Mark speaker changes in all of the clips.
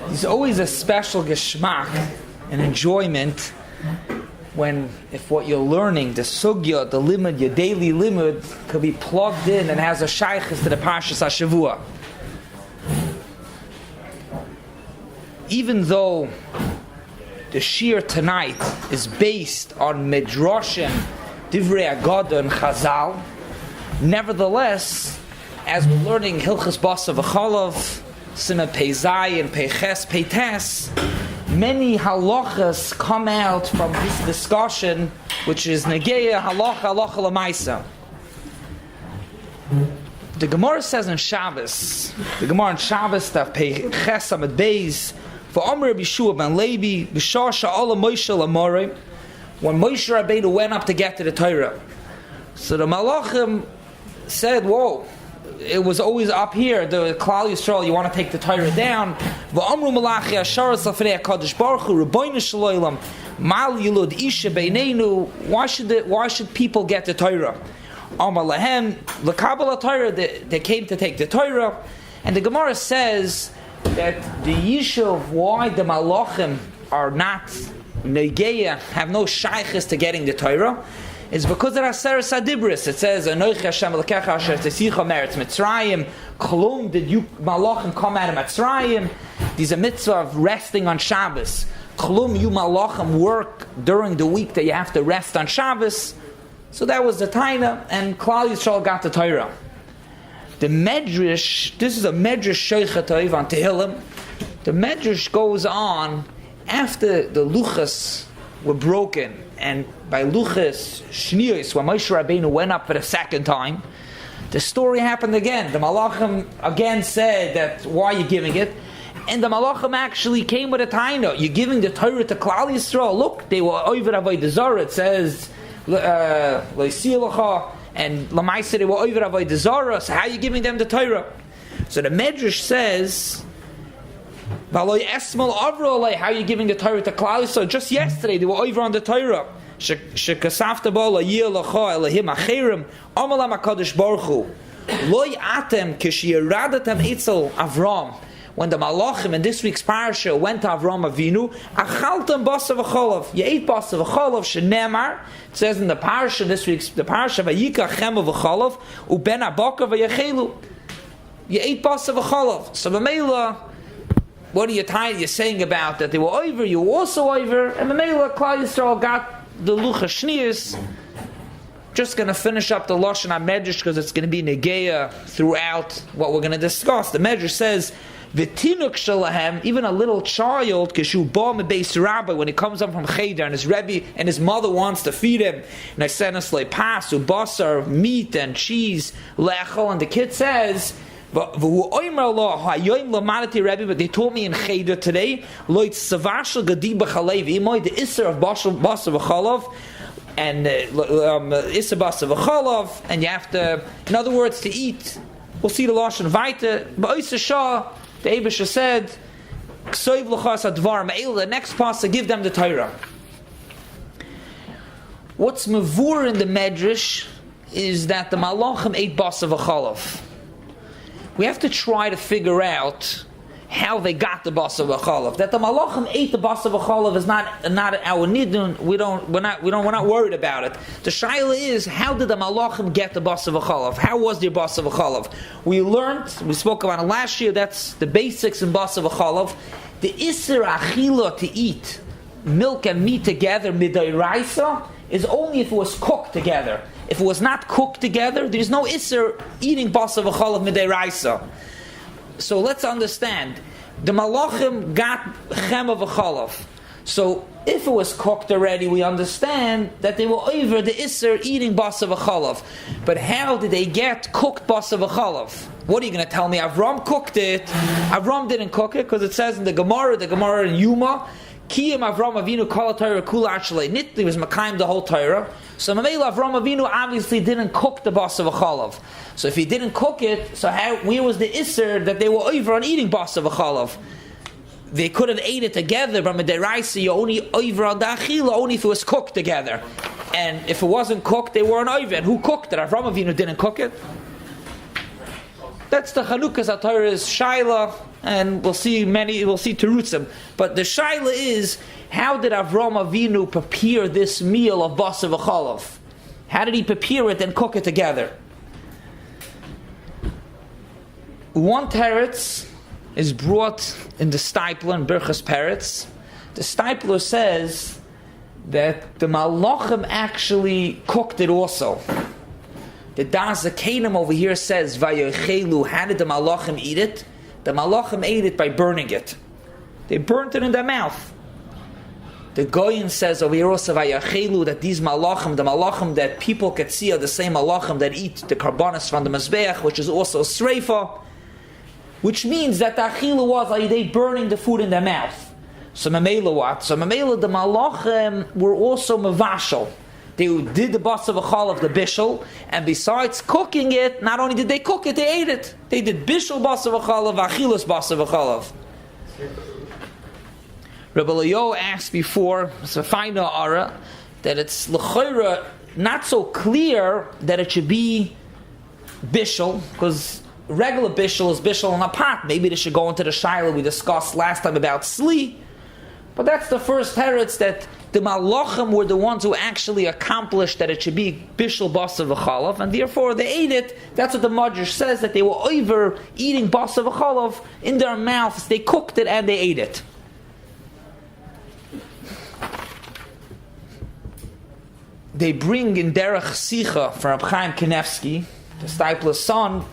Speaker 1: There's always a special geschmack, an enjoyment, if what you're learning, the sugya, the limud, your daily limud, could be plugged in and has a shaykhis to the Parshas HaShavua. Even though the shir tonight is based on Midrashim, Divrei Agada and Chazal, nevertheless, as we're learning Hilchas Bosor Bechalav, Simon Peizai and Peiches Peites, many halachas come out from this discussion, which is Negeya halacha lamaisa. The Gemara says in Shabbos, that Peiches Amid Beis, for Amr Bishua ben Levi, B'shah Sha'ala Moshe Lamore, when Moshe Rabbeinu went up to get to the Torah. So the Malachim said, whoa, it was always up here, the Klal Yisrael, you want to take the Torah down. V'amru malachi asharas lafnei HaKadosh Baruch Hu, Rebbeinu Shalom, mal yilud isha beinenu, why should people get the Torah? Amar lahem, l'kabel Torah, they came to take the Torah. And the Gemara says that the issue of why the Malachim are not negeya, have no shaykhis to getting the Torah, is because of Aseres Adibris. It says, Anoich Hashem Elokecha Asher Tesicha Meretz Mitzrayim. Klum, did you Malachim come out of Mitzrayim? There's a mitzvah of resting on Shabbos. Klum, you Malachim work during the week that you have to rest on Shabbos. So that was the Taina, and Klal Yisrael got the Torah. The Medrash, this is a Medrash Shoichatov on Tehillim. The Medrash goes on after the Luchas were broken, and by Luchas Shniyos, when Moshe Rabbeinu went up for the second time, the story happened again. The Malachim again said that, why are you giving it? And the Malachim actually came with a taina. You're giving the Torah to Klal Yisrael. Look, they were over Avodah Zarah. It says, Leisilacha, and Lamaisa, they were over Avodah Zarah. So how are you giving them the Torah? So the Medrash says, how are you giving the Torah to Klal Yisrael? Just yesterday they were over on the Torah. Shekasafta b'ala yiyalacha elahim acherim amalam HaKadosh Baruch Hu loy atem k'shiyaradatem etzel Avraham. When the Malachim in this week's parasha went to Avraham Avinu, achaltem Bosor Bechalav, you ate Bosor Bechalav, shenemar, it says in the parasha this week's, the parasha vayika chema v'chalav uben abaka v'yachelu, you ate Bosor Bechalav. So B'meila, what are you saying about that they were over, you were also over, and B'meila Klal Yisrael got the Lucha Shniyos. Just going to finish up the Lashon HaMedrash because it's going to be Negeya throughout what we're going to discuss. The Medrash says, V'tinuk shalahem, even a little child, Kishu ba mebeis rabbi, when he comes up from Cheder and his Rebbe and his mother wants to feed him, and I send us like pasu, basar, meat and cheese, le'achol, and the kid says, but they taught me in Cheder today, the Isser of Bosor Bechalav, and Isser Bosor Bechalav, and you have to, in other words, to eat. We'll see the Lashon Vaita. But Oisa Shah, the Eibusha said, the next pasuk, give them the Torah. What's mavur in the Medrash is that the Malachim ate Bosor Bechalav. We have to try to figure out how they got the Bosor Bechalav. That the Malachim ate the Bosor Bechalav is not our nidun. We're not worried about it. The shaila is, how did the Malachim get the Bosor Bechalav? How was their Bosor Bechalav? We spoke about it last year. That's the basics in Bosor Bechalav. The Isser Achila, to eat milk and meat together midairaisa, is only if it was cooked together. If it was not cooked together, there is no Isser eating Bosor Bechalav midairaisa. So let's understand. The Malachim got Chema V'chalav. So if it was cooked already, we understand that they were over the Isser eating Bosor Bechalav. But how did they get cooked Bosor Bechalav? What are you going to tell me? Avraham cooked it. Avraham didn't cook it because it says in the Gemara in Yuma, Kiyam Avraham Avinu kol Torah kula actually nitli was makayim the whole Torah. So Mamela Avraham Avinu obviously didn't cook the Bosor Bechalav. So if he didn't cook it, so where was the Isser that they were over on eating Bosor Bechalav? They could have ate it together, but Mederaisa you only over on the Achila only if it was cooked together. And if it wasn't cooked, they weren't over. And who cooked it? Avraham Avinu didn't cook it. That's the Chanukah's Torah's Shaila, and we'll see Terutzim. But the Shaila is, how did Avraham Avinu prepare this meal of Bosor Bechalav? How did he prepare it and cook it together? One teretz is brought in the Stipler, in Birchas Peretz. The Stipler says that the Malachim actually cooked it also. The Das Zakenim over here says, Vayochelu, how did the Malachim eat it? The Malachim ate it by burning it. They burnt it in their mouth. The Goyin says over here also, Vayochelu, that these Malachim, the Malachim that people could see are the same Malachim that eat the Karbanis from the Mizbeach, which is also Sreifa, which means that the Achilu was like they burning the food in their mouth. So Mamela what? So Mamela, the Malachim were also Mavashal. They did the Bosor Bechalav, the Bishul, and besides cooking it, not only did they cook it, they ate it. They did Bishul Bosor Bechalav, Achilus Bosor Bechalav. Rabbi Leo asked before, it's a final ara, that it's l'chayra not so clear that it should be Bishul, because regular Bishul is Bishul in a pot. Maybe they should go into the Shaila we discussed last time about Sli. But that's the first teretz, that the Malachim were the ones who actually accomplished that it should be Bishul Bosor Bechalav, and therefore they ate it. That's what the Madrash says, that they were over eating Bosor Bechalav in their mouths. They cooked it and they ate it. They bring in Derech Sicha from Chaim Kanevsky, the Stipler's son,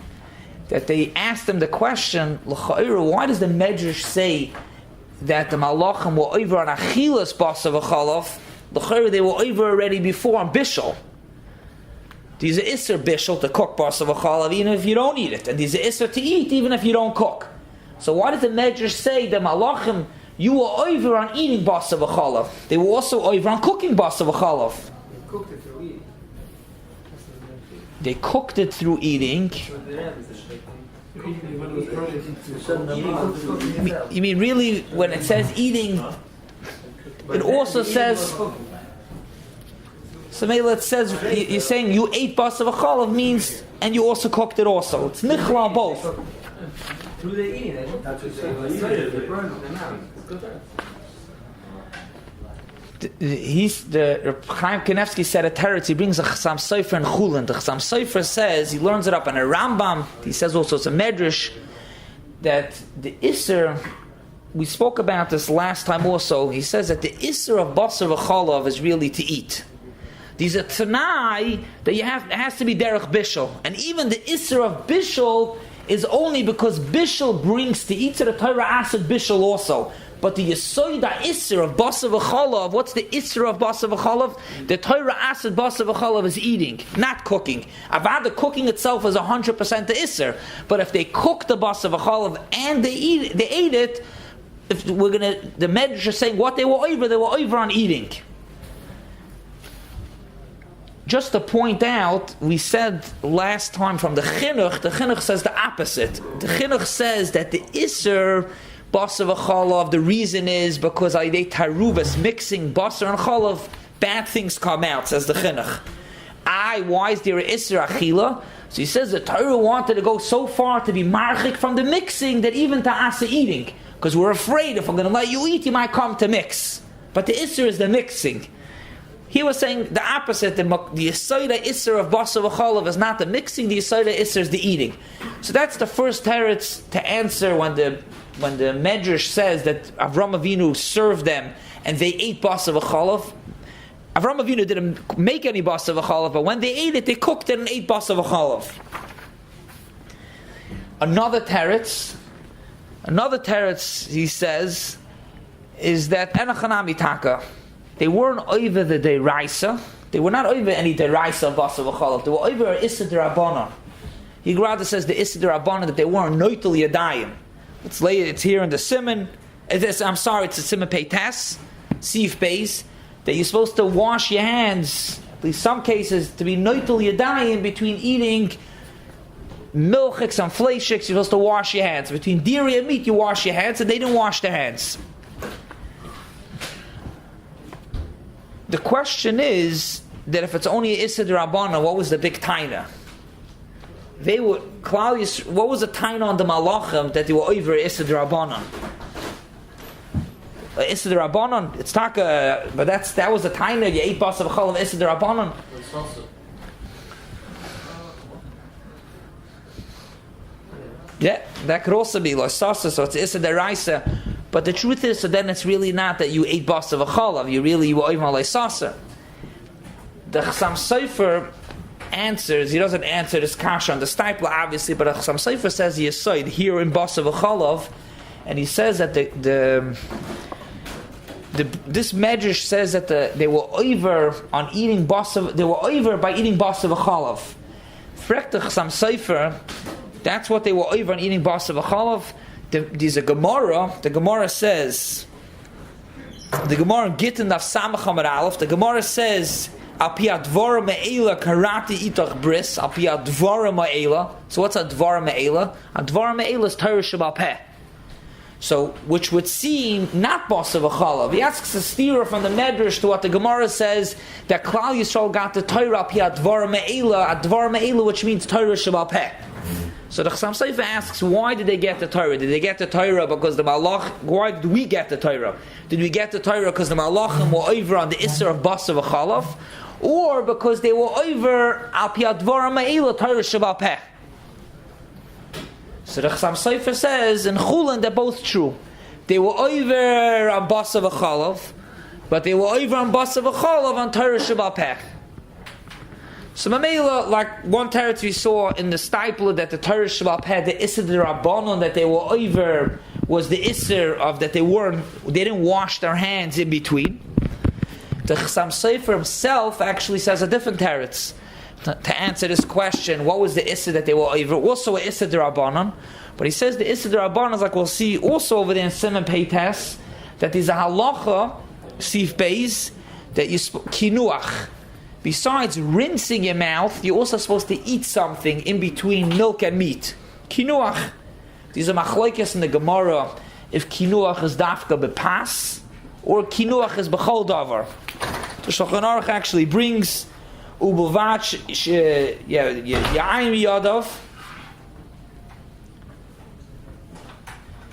Speaker 1: that they asked him the question, why does the Medrash say that the Malachim were over on Achilas Bosor Bechalav? L'chayra they were over already before on Bishul. These are Isser Bishul to cook Bosor Bechalav even if you don't eat it, and these are Isser to eat even if you don't cook. So why does the Medrash say the Malachim, you were over on eating Bosor Bechalav? They were also over on cooking Bosor Bechalav. They cooked it through eating. You mean really when it says eating, it also says, so maybe it says, you're saying you ate Bosor Bechalav means, and you also cooked it also. It's nichla both.
Speaker 2: Through the eating, that's what they burned in their mouth.
Speaker 1: The Chaim Kanevsky said a teretz. He brings a Chassam Sofer and Chulin. The Chassam Sofer says he learns it up in a Rambam. He says also it's a Medrash that the Isser. We spoke about this last time also. He says that the Isser of Bosor Bechalav is really to eat. These are Tanai that it has to be Derech Bishul, and even the Isser of Bishul is only because Bishul brings to eat to the Torah Asad Bishul also. But the Yesoida Isser of Bosor Bechalav, what's the Isser of Bosor Bechalav? The Torah Asad Bosor Bechalav is eating, not cooking. Avad, the cooking itself is 100% the Isser. But if they cook the Bosor Bechalav and they ate it, if we're gonna, the Medrash is saying what they were over on eating. Just to point out, we said last time from the Chinuch says the opposite. The Chinuch says that the Isser Bosor Bechalav, the reason is because they taruvas, mixing Bosor and Chalav, bad things come out, says the Chinuch. Why is there an Isser Achila? So he says the Torah wanted to go so far to be marchik from the mixing that even to asa eating, because we're afraid if I'm going to let you eat, you might come to mix. But the Isser is the mixing. He was saying the opposite. The Yesoida Isser of Bosor Bechalav is not the mixing. The Yesoida Isser is the eating. So that's the first teretz to answer when the Medrash says that Avraham Avinu served them and they ate Bosor Bechalav. Avraham Avinu didn't make any Bosor Bechalav, but when they ate it, they cooked it and ate Bosor Bechalav. Another teretz, he says, is that Enochanami Taka. They weren't over the deraisa. They were not over any deraisa of Bosor Bechalav. They were over Issa Derabana. He rather says the Issa Derabana that they weren't noitul yadayim. It's here in the Simon. It's a Simon Peitas, Sif Beis, that you're supposed to wash your hands. At least some cases to be noitul yadayim between eating milchiks and fleishiks. You're supposed to wash your hands. Between dairy and meat, you wash your hands, and they didn't wash their hands. The question is that if it's only Issa D'Rabbana, what was the big taina? they were Claudius. What was the time on the Malachim that they were over Issa D'Rabbanan? Issa D'Rabbanan. It's taka, but that was the time that you ate Bosor Bechalav Issa D'Rabbanan. Yeah, that could also be Sasa, so it's Issa D'Raisa. But the truth is, so then it's really not that you ate Bosor Bechalav. You were over Sasa. The Chassam Sofer answers. He doesn't answer this kasha on the stipler, obviously, but the Chassam Sofer says he is here in Bosor Bechalav, and he says that this medrash says that they were over on eating Bosor. They were over by eating Bosor Bechalav. Frek the Chassam Sofer. That's what they were over on eating Bosor Bechalav. There's a Gemara. The Gemara says, the Gemara Gittin Daf Samach Amar Aleph. The Gemara says, Al pi advara me'ela karati itach bris. Al pi advara me'ela. So what's advara me'ela? Advara me'ela is Torah Shebal Peh. So, which would seem not Bosor Bechalav. He asks a steerer from the Medrash to what the Gemara says, that Klal Yisrael got the Torah Al pi advara me'ela, which means Torah Shebal Peh. So the Chassam Sofer asks, why did they get the Torah? Did they get the Torah because the Malach? Why did we get the Torah? Did we get the Torah because the Malachim were over on the Isser of Bosor Bechalav, or because they were over Al Pi Advara Me'ela Torah Shebal Peh? So the Chassam Sofer says in Chulin they're both true. They were over on Bosor Bechalav, but they were over on Bosor Bechalav on Torah Shebal Peh. So Mamela, like one teretz we saw in the stipler that the Torah Shebal Peh, the Isser D'Rabbanan that they were over was the Isser of that they didn't wash their hands in between. The Chassam Sofer himself actually says a different teretz to answer this question. What was the Isser that they were over? Also a Isser D'Rabbanan, but he says the Isser D'Rabbanan is like we'll see also over there in Simon Peites that there's a halacha Sif Beis that you kinuach. Besides rinsing your mouth, you're also supposed to eat something in between milk and meat. Kinuach. These are machlokes in the Gemara. If kinuach is dafka bepas, or kinuach is bechol davar. The Shulchan Aruch actually brings ubuvach yaim yadav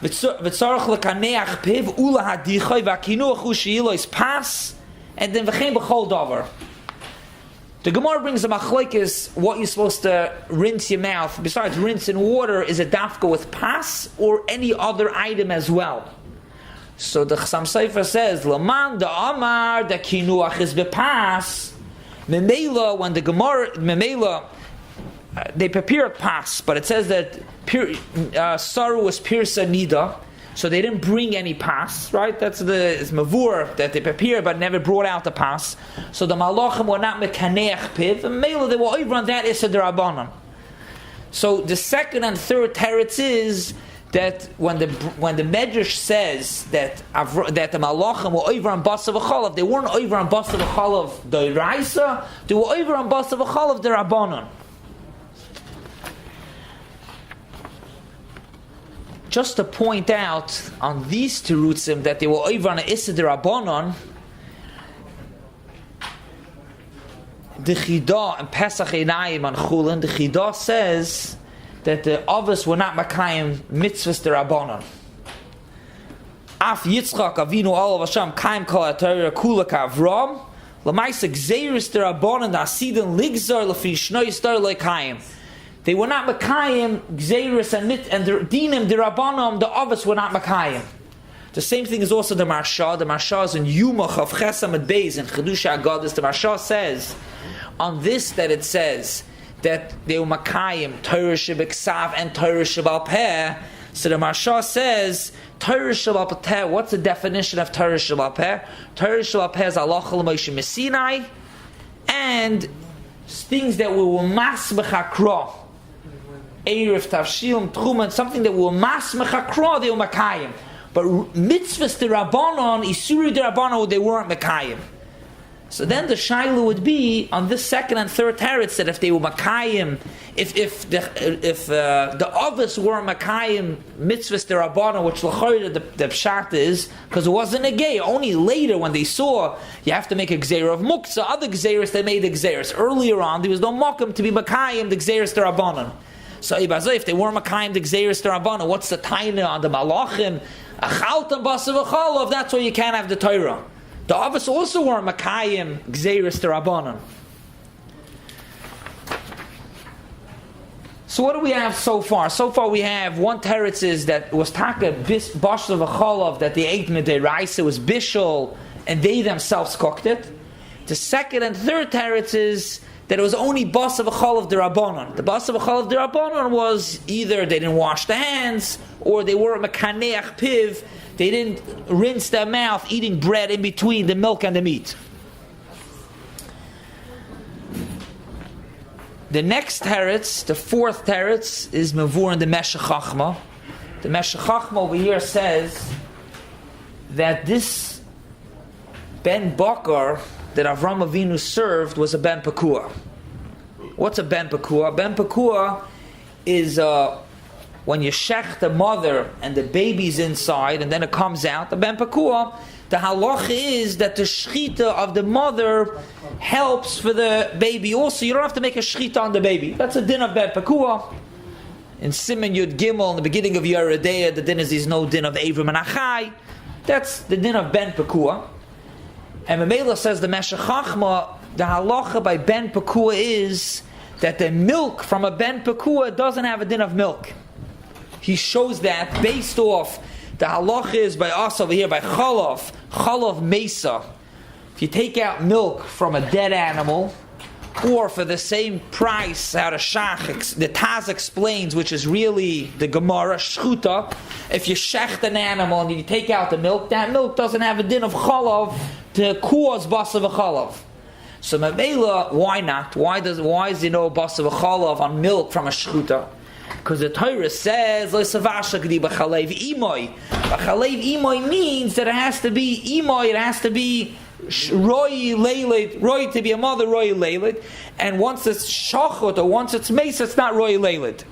Speaker 1: v'tzarach lekaneach piv ula hadichoy v'kinuach hu sheilo is pas, and then v'chein bechol davar. The Gemara brings a machlokes what you're supposed to rinse your mouth. Besides rinse in water, is it dafka with pas or any other item as well? So the Chassam Sofer says, Laman da Amar da kinuach is bepas. Memela, when the Gemara they prepared pas, but it says that saru was pirsa nida. So they didn't bring any pas, right? It's mavur that they prepared but never brought out the pas. So the malachim were not mekaneach piv, and mele they were over on that Issa D'Rabbanan. So the second and third teretz is that when the Medrash says that the malachim were over on Bosor Bechalav, they weren't over on Bosor Bechalav the Raisa, they were over on Bosor Bechalav the Rabbanan. Just to point out on these terutzim that they were over on Issa D'Rabbanan, the Chidah and Pesach Einayim on Chulin, the Chidah says that the Avos were not Makayim mitzvahs D'Rabbanan. Af Yitzchak Avinu Olav Hashem Kaim Kol HaTorah Kula Kavram L'maisa Gzeiris D'Rabbanan Asidin Ligzar L'fi Shnoi Star L'Kayim. They were not Makayim, Gzeiris and Dinim, the Rabbanim, the Avos were not Makayim. The same thing is also the Marsha. The Marsha is in Yumach of Chesam et Beis in Chedusha Agadis. The Marsha says, on this that it says that they were Makayim, Torah Shebeksav and Torah Shebal Peh. So the Marsha says, Torah Shebal Peh, what's the definition of Torah Shebal Peh? Torah Shebal Peh is Allah Moshe Messinai, and things that we were mas mechakra. Erev, Tavshilum, Tchumen, something that will mas mechakra, they were Makayim. But mitzvahs the Rabbanon, Isuri the Rabbanon, they weren't Makayim. So then the shaila would be on this second and third teretz that if they were makayim, if the others were makayim mitzvahs derabbanan, which l'chayda the pshat is because it wasn't a gay. Only later when they saw you have to make a gzeira of muktzah, other gzeiras they made the gzeiras. Earlier on there was no makom to be makayim the gzeiras derabbanan. So if they were makayim the gzeiras derabbanan, what's the taina on the malachim? Achaltam Bosor Bechalav, that's why you can't have the Torah. The others also were makayim gzeiras derabbanan. So what do we have so far? So far we have one teretz is that was taka Bosor Bechalav that they ate midiraisa was bishul and they themselves cooked it. The second and third teretz is that it was only Bosor Bechalav derabbanan. The Bosor Bechalav derabbanan was either they didn't wash their hands or they were mekaneach piv. They didn't rinse their mouth eating bread in between the milk and the meat. The next teretz, the fourth teretz, is mavur in the Meshech Chachma. The Meshech Chachma over here says that this Ben Bakar that Avraham Avinu served was a Ben Pekua. What's a Ben Pekua? Ben Pekua is when you shech the mother and the baby's inside and then it comes out. The Ben Pekua, the halacha is that the shechita of the mother helps for the baby. Also, you don't have to make a shechita on the baby. That's a din of Ben Pekua. In Siman Yud Gimel, in the beginning of Yeridea, the din is there's no din of Avram and Achai. That's the din of Ben Pekua. And Mamela says the Meshech Chachma, the halacha by Ben Pekua is that the milk from a Ben Pekua doesn't have a din of milk. He shows that based off the halacha is by us over here by Chalav Mesa. If you take out milk from a dead animal, or for the same price out of Shach, the Taz explains, which is really the Gemara, Shchuta, if you shecht an animal and you take out the milk, that milk doesn't have a din of Chalav to cause Bosor Bechalav. So Mamela, why not? Why is Bosor Bechalav on milk from a Shchuta? Because the Torah says Bechalev Imoy means that it has to be Imoy, it has to be Roy Leilit, Roy to be a mother, Roy Leilit, and once it's Shachot or once it's Mace, it's not Roy Leilit.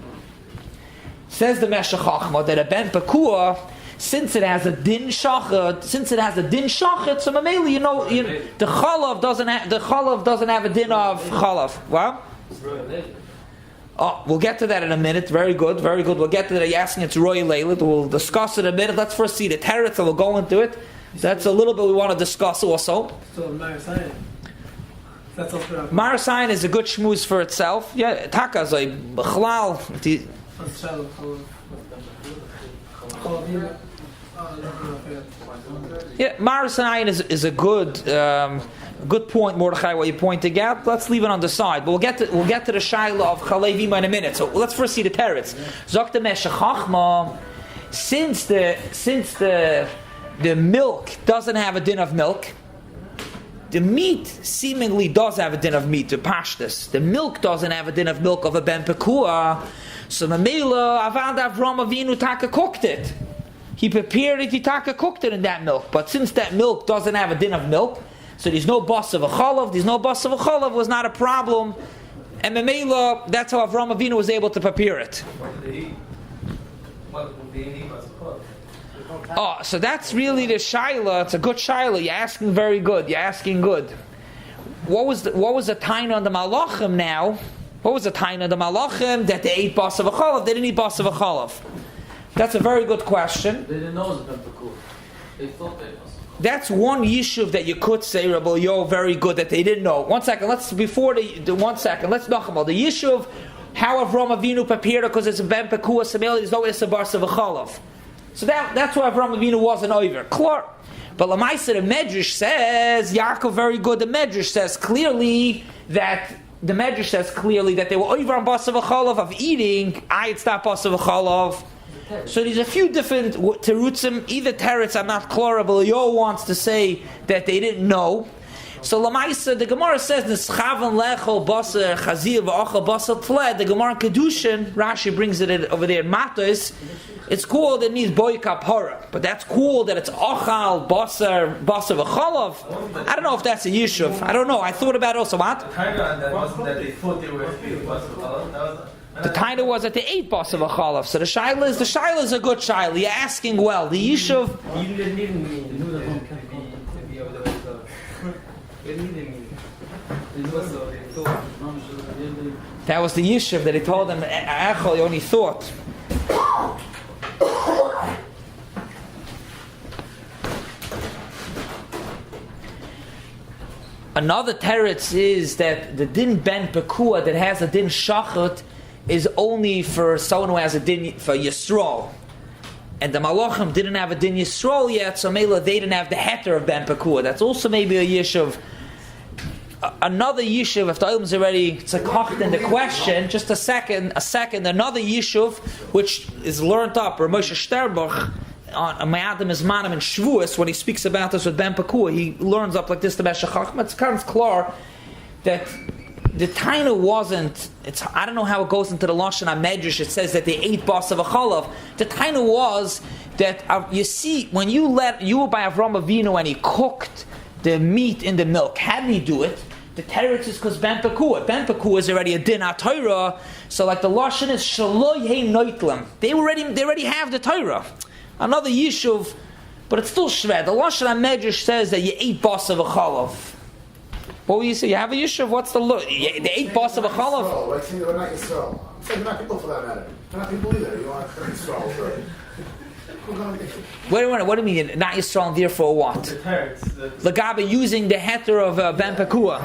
Speaker 1: Says the Meshech Chachma that a Ben Pekua, since it has a din shachot, so Mamela, the Chalav doesn't have a din of Chalav. Wow. Oh, we'll get to that in a minute. Very good. We'll get to that. You're asking it's Roy Leilit. We'll discuss it in a minute. Let's first see the teretz and we'll go into it. That's a little bit we want to discuss also.
Speaker 3: So Marasayan. That's also
Speaker 1: Marasayan is a good shmooze for itself. Yeah, taka is like b'chlal. Yeah, Marasayan is a good point, Mordechai, what you're pointing out. Let's leave it on the side. But we'll get to the shaila of Chalev Ima in a minute. So let's first see the teretz. Zok the Meshech Chachma, since the milk doesn't have a din of milk, the meat seemingly does have a din of meat, to pashtus. The milk doesn't have a din of milk of a Ben Pekua. So Mamela, Avad Avraham Avinu Taka cooked it. He prepared it, he Taka cooked it in that milk. But since that milk doesn't have a din of milk, so there's no Bosor Bechalav, was not a problem. And Mamela, that's how Avraham Avinu was able to prepare it. Oh, so that's really the shaila. It's a good shaila. You're asking very good. You're asking good. What was the taina on the Malachim now? What was the taina on the Malachim that they ate Bosor Bechalav? They didn't eat Bosor Bechalav. That's a very good question.
Speaker 2: They didn't know it was Ben Pekua. They thought they was.
Speaker 1: That's one yishuv that you could say, Rabbi Yo, very good that they didn't know. 1 second. Let's nachamal the yishuv. How Avraham Avinu prepared it because it's a Ben Pekua Sameli. There's no Issa Bosor Bechalav. So that's why Avraham Avinu wasn't over. Clear. But Lamaisa the Medrash says, Yaakov very good. The Medrash says clearly that they were over on Bosor Bechalav of eating. It's not Bosor Bechalav. So there's a few different terutzim. Either teretz are not clear, but Yo wants to say that they didn't know. So Lamaisa, the Gemara says, "Nischavan lechol basar chazir v'achal basar tled." The Gemara in Kedushin, Rashi brings it over there in Matos. It's cool that it needs boy kapara, but that's cool that it's achal basar v'chalav. I don't know if that's a yishuv. I don't know. I thought about it also. What? The taina was that they ate basar v'chalav. So the shaila is a good shaila. You're asking well. The yishuv. That was the yishuv that he told him. Echol, he only thought. Another teretz is that the din ben pekua that has a din shachat is only for someone who has a din for Yisrael. And the Malachim didn't have a din Yisrael yet, so Mela they didn't have the heter of ben pekua. That's also maybe a yishuv. Another yishuv, if the Ilm is already tzakacht in the question, just a second, another yishuv, which is learned up, or Moshe Sternbuch, on Ma'adim Izmanim and Shavuos, when he speaks about this with Ben Pekua, he learns up like this, the Meshach Chachma. It's kind of clear that the taina wasn't, I don't know how it goes into the Lashon HaMedrash, it says that they ate basar v'chalav. The taina was that, you see, when you were by Avraham Avinu and he cooked the meat in the milk, how did he do it? The teretz is because Ben Pekua. Ben Pekua is already a din ha-Torah, so like the Lashon is Shaloi Hei Noitlam. They already have the Torah. Another yishuv, but it's still shred. The Lashon HaMedrash says that you ate basar v'chalav. What will you say? You have a yishuv? What's the look? They ate basar v'chalav.
Speaker 4: Like saying they're not Yisrael. I'm saying not people for that matter. They're not people either. You want Yisrael.
Speaker 1: Wait a minute, what do you mean? Not Yisrael, and therefore what? Lagabe using the heter of Ben Pekua.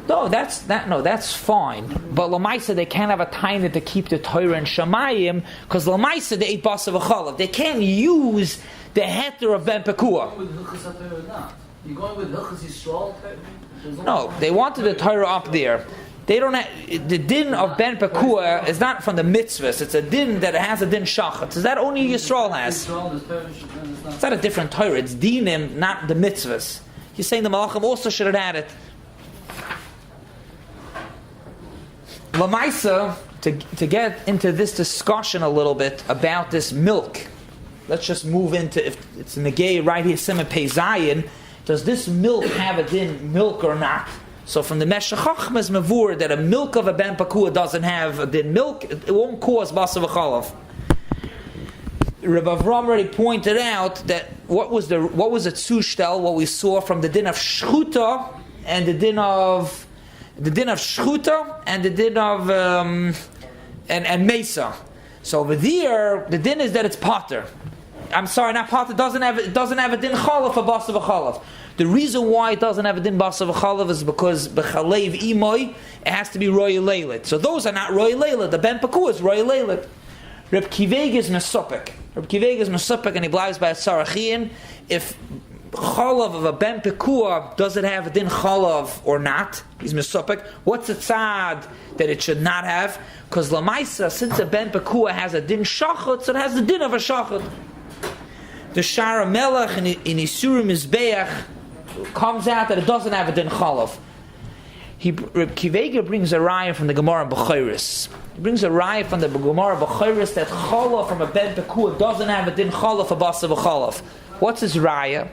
Speaker 1: No, that's fine. But Lamaisa, they can't have a time to keep the Torah and Shamayim, because Lamaisa, they ate basar v'chalav. They can't use the heter of Ben Pekua.
Speaker 2: You going with Hilchos Yisrael?
Speaker 1: No, they wanted the Torah up there. They don't have, the din of Ben Pekua is not from the mitzvahs. It's a din that has a din shachat. Is that only Yisrael has? It's not a different Torah. It's dinim, not the mitzvahs. He's saying the Malachim also should have had it. Lamaisa, to get into this discussion a little bit about this milk, let's just move into, if it's in the gay right here, Simon Pei Zayin, does this milk have a din milk or not? So from the Meshach Chachma is mavur that a milk of a Ben Pekua doesn't have a din milk, it won't cause basar v'chalav. Reb Avraham already pointed out that what was a tzushtel, what we saw from the din of shchuta and the din of shchuta and the din of and mesa. So over there, the din is that it's pater. I'm sorry, not pater. It doesn't have a din chalav for basar v'chalav. The reason why it doesn't have a din basar v'chalav is because b'chalev imoy it has to be royal leilit. So those are not royal leilit. The Ben Pekua is royal leilit. Reb Kiveg is mesupik. And he blives by a sarachin. If chalav of a Ben Pekua does it have a din chalav or not? He's mesupik. What's the tzad that it should not have? Because lamaisa, since a Ben Pekua has a din shachat, so it has the din of a shachat. The Shara Melech in Isurim Mizbeach comes out that it doesn't have a din chalav. Reb Kivega brings a raya from the Gemara Bechairis. He brings a raya from the Gemara Bechairis that chalav from a Ben Pekua doesn't have a din chalav for basar v'chalav. What's his raya?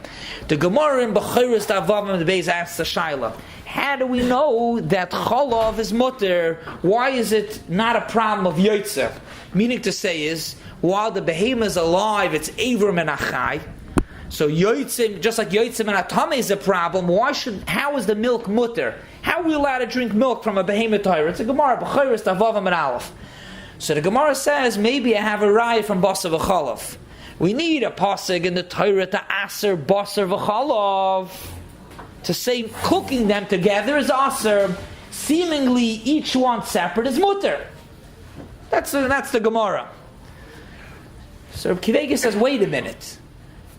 Speaker 1: The Gemara in Bechairis Davavam the Beis asks the Shaila, how do we know that chalav is mutter? Why is it not a problem of yotzer? Meaning to say is, while the behemoth is alive, it's Avram and Achai. So yotzim, just like yotzim and atame is a problem. How is the milk mutter? How are we allowed to drink milk from a behemoth Torah? It's a Gemara, B'chayris, Tavavam and Aleph. So the Gemara says, maybe I have a raya from basar v'chalav. We need a pasuk in the Torah to aser basar v'chalav. To say cooking them together is aser. Seemingly each one separate is mutter. That's the Gemara. So Kivega says, wait a minute.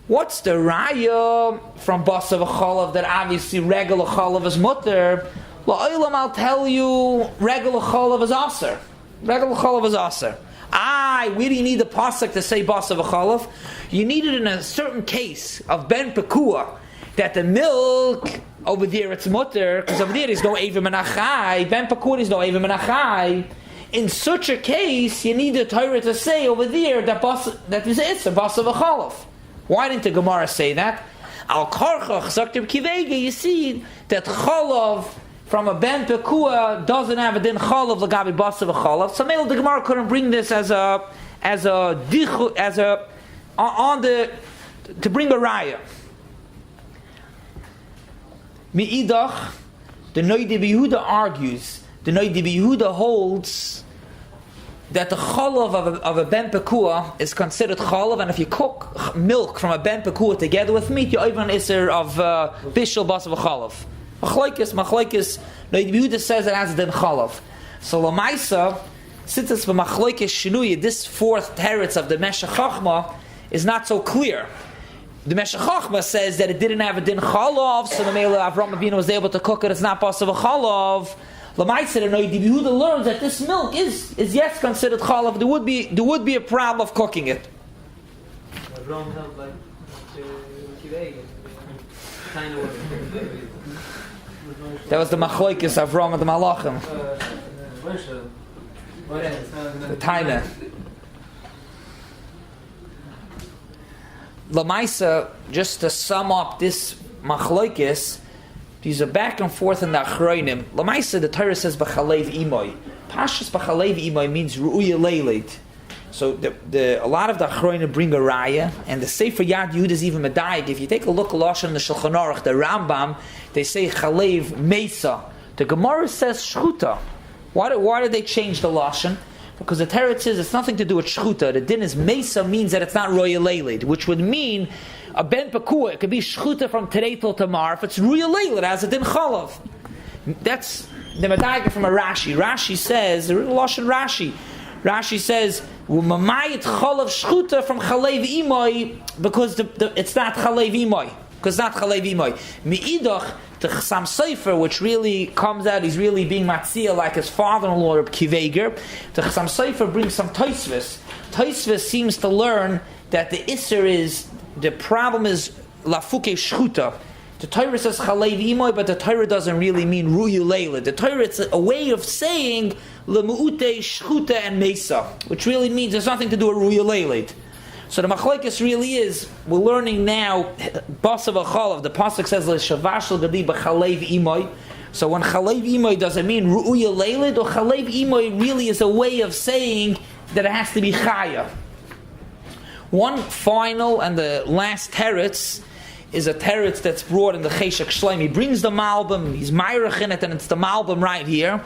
Speaker 1: What's the raya from basar v'chalav that obviously regular chalav is mutter? La'olam, I'll tell you, regular chalav is aser. Regular chalav is aser. Where do you need the pasuk to say basar v'chalav? You need it in a certain case of ben pekua, that the milk over there it's mutter, because over there is no Evim and Achai. Ben pekua is no Evim and Achai. In such a case, you need the Torah to say over there that it's a Bosor Bechalav. Why didn't the Gemara say that? Al Karchach Zaktir Kivege, you see that Chalav from a Ben Pekua doesn't have a din Chalav Lagabi Bosor Bechalav. So maybe the Gemara couldn't bring this to bring a raya. Mi'idach, the Noidi Yehuda argues. The Noidi Yehuda holds that the chalav of a ben pekua is considered chalav, and if you cook milk from a ben pekua together with meat, you even iser of bishul bosor bechalav. Machlokes. Noidi Yehuda says it has din chalav. So lamaisa, since it's machlokes shinuya, this fourth teretz of the Meshech Chochma is not so clear. The Meshech Chochma says that it didn't have a din chalav, so the Mela Avraham Avinu was able to cook it. It's not bosor bechalav. Lamaisa, and Noidi Yehuda learns that this milk is yes considered chalav. There would be a problem of cooking it.
Speaker 2: Avraham held like Kivege, kind of.
Speaker 1: That was the machlokes of Avraham and the Malachim. The Taina. Lamaisa, just to sum up this machlokes, these are back and forth in the Achronim. Lamaisa, the Torah says Bechalev Imoy. Pashas Bechalev Imoy means Ru'uya Leileit. So a lot of the Achronim bring a raya, and the Sefer Yad Yud is even medayik. If you take a look at Lashon the Shulchan Aruch, the Rambam, they say Chalev Mesa. The Gemara says Shchuta. Why did they change the Lashon? Because the Torah says it's nothing to do with Shchuta. The din is Mesa means that it's not Ru'uya Leileit, which would mean a ben pekua, it could be shchuta from today till tomorrow. If it's real leil, it has a din chalav. That's the medayik from a Rashi. Rashi says, Lashon Rashi. Rashi says, "Umamayit chalav shchuta from chalev imoy because it's not chalev imoy. Because it's not chalev imoy. Mi'idach the Chassam Sofer, which really comes out, he's really being matzia like his father-in-law Reb Kiveger. The Chassam Sofer brings some Tosfos. Tosfos seems to learn that the isser is. The problem is lafuke shchuta. The Torah says chalev imoy, but the Torah doesn't really mean ruyu leila. The Torah, it's a way of saying lemuute shchuta and mesa, which really means there's nothing to do with ruyu leila. So the machlokes really is, we're learning now bosor bechalav. The pasuk says l'shavashel gadi b'chalev imoy. So when chalev imoy doesn't mean ruyu leila, or chalev imoy really is a way of saying that it has to be chaya. One final and the last teretz is a teretz that's brought in the Cheshek Shleim. He brings the Malbim, he's Meirach in it, and it's the Malbim right here.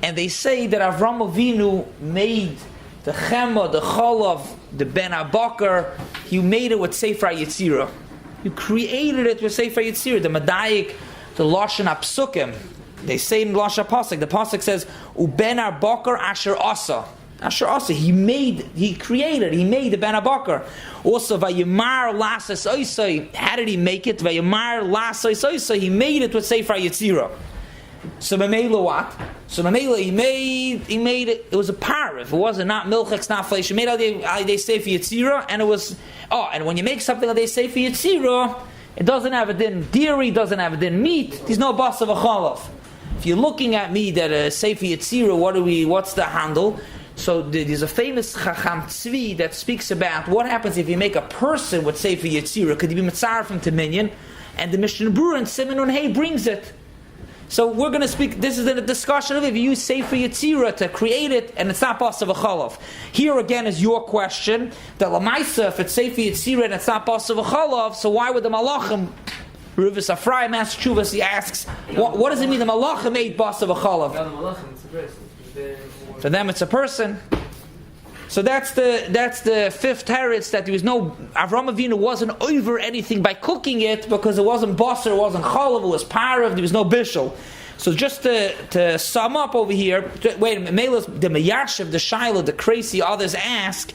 Speaker 1: And they say that Avraham Avinu made the Chema, the Chalav, the Ben Abakar, he made it with Sefer Yetzirah. He created it with Sefer Yetzirah. The Medayik, the Lashon HaPsukim, they say in Lashon HaPasuk, the Pasuk says, Uben Abakar Asher Asa. Asher Asa, he made the Ben Abakar. Also, Vayimar Lasas Oisai, how did he make it? Vayimar Lasas Oisai, he made it with Sefer Yetzirah. So Mamela what? So Mamela he made it. It was a parv. It wasn't not milchex, not flesh. He made it they say for Yetzirah, and it was and when you make something they say for Yetzirah, it doesn't have a din dairy, doesn't have a din meat. There's no bas of a chalav. If you're looking at me that say for Yetzirah, what's the handle? So there's a famous Chacham Tzvi that speaks about what happens if you make a person with Sefer Yetzirah. Could he be Mitzaref from Dominion? And the Mishnah Berurah in Siman Nun Hey brings it. So we're going to speak, this is a discussion of if you use Sefer Yetzirah to create it, and it's not Bosor Bechalav. Here again is your question, that Lamaisa, if it's Sefer Yetzirah and it's not Bosor Bechalav, so why would the Malachim, Rivas Afraim asks Chuvas, he asks, what does it mean the Malachim ate Bosor Bechalav? For them it's a person. So that's the fifth teretz, that there was no, Avraham Avinu wasn't over anything by cooking it, because it wasn't bosor, it wasn't chalav, it was parav, there was no bishul. So just to sum up over here, wait a minute, the Meyashiv, the Shiloh, the crazy others ask,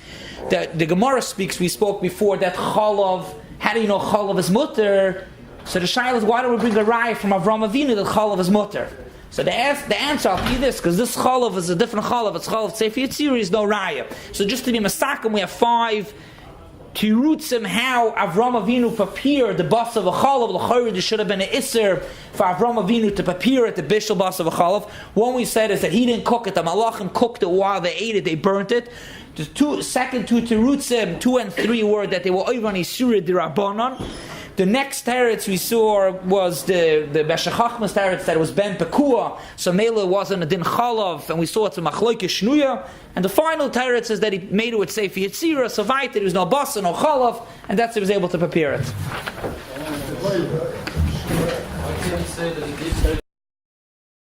Speaker 1: that the Gemara speaks, we spoke before, that chalav, how do you know chalav is mutter? So the Shiloh is, why don't we bring a raya from Avraham Avinu that chalav is mutter? So the answer, I'll be this, because this chalav is a different chalav. It's chalav Sefer Yetzirah, is no raya. So just to be masakim, we have five tirutzim how Avraham Avinu prepared the Bosor Bechalav. L'chayr, there should have been an iser for Avraham Avinu to prepare it, the Bishul Bosor Bechalav. One we said is that he didn't cook it, the Malachim cooked it while they ate it, they burnt it. The second two tirutzim, 2 and 3 were that they were over on Isura D'Rabbanan. The next teretz we saw was the Beshachachmas teretz that it was ben pekua, so Mela wasn't a din chalav, and we saw it's a machloike shnuya. And the final teretz is that he made it with Sefer Yitzira, so vayit, there was no basa, no chalav, and that's he was able to prepare it.